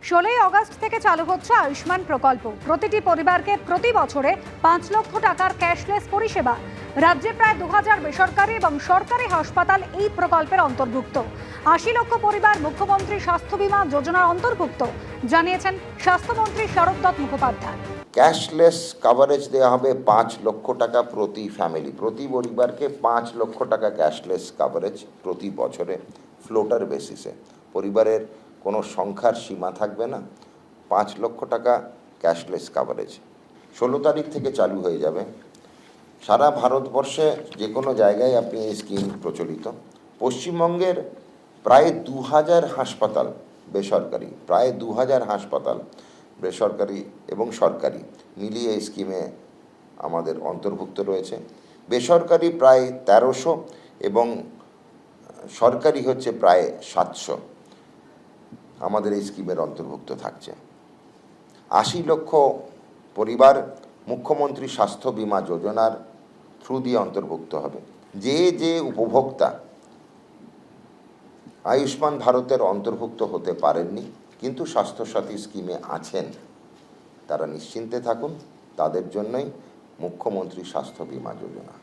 16ই August থেকে চালু হচ্ছে আয়ুষ্মান প্রকল্প। প্রতিটি পরিবারকে প্রতি বছরে 5 লক্ষ টাকার ক্যাশলেস পরিষেবা। রাজ্যে প্রায় 2000 বেসরকারি এবং সরকারি হাসপাতাল এই প্রকল্পের অন্তর্ভুক্ত। 80 লক্ষ পরিবার মুখ্যমন্ত্রী স্বাস্থ্য বীমা যোজনার অন্তর্ভুক্ত, জানিয়েছেন স্বাস্থ্যমন্ত্রী শরৎ মুখোপাধ্যায়। ক্যাশলেস কভারেজ দেওয়া হবে 5 লক্ষ টাকা প্রতি ফ্যামিলি, প্রতি পরিবারকে 5 লক্ষ টাকা ক্যাশলেস কভারেজ প্রতি বছরে ফ্লোটার বেসিসে। পরিবারের কোনো সংখ্যার সীমা থাকবে না, 5 লক্ষ টাকা ক্যাশলেস কভারেজ 16 তারিখ থেকে চালু হয়ে যাবে। সারা ভারতবর্ষে যে কোনো জায়গায় আপনি এই স্কিম প্রচলিত। পশ্চিমবঙ্গের প্রায় 2000 হাসপাতাল বেসরকারি, প্রায় 2000 হাসপাতাল বেসরকারি এবং সরকারি মিলিয়ে এই স্কিমে আমাদের অন্তর্ভুক্ত রয়েছে। বেসরকারি প্রায় 1300 এবং সরকারি হচ্ছে প্রায় 700 আমাদের এই স্কিমের অন্তর্ভুক্ত থাকছে। 80 লক্ষ পরিবার মুখ্যমন্ত্রী স্বাস্থ্য বীমা যোজনার থ্রু দিয়ে অন্তর্ভুক্ত হবে। যে উপভোক্তা আয়ুষ্মান ভারতের অন্তর্ভুক্ত হতে পারেননি কিন্তু স্বাস্থ্যসাথী স্কিমে আছেন, তারা নিশ্চিন্তে থাকুন, তাদের জন্যই মুখ্যমন্ত্রী স্বাস্থ্য বীমা যোজনা।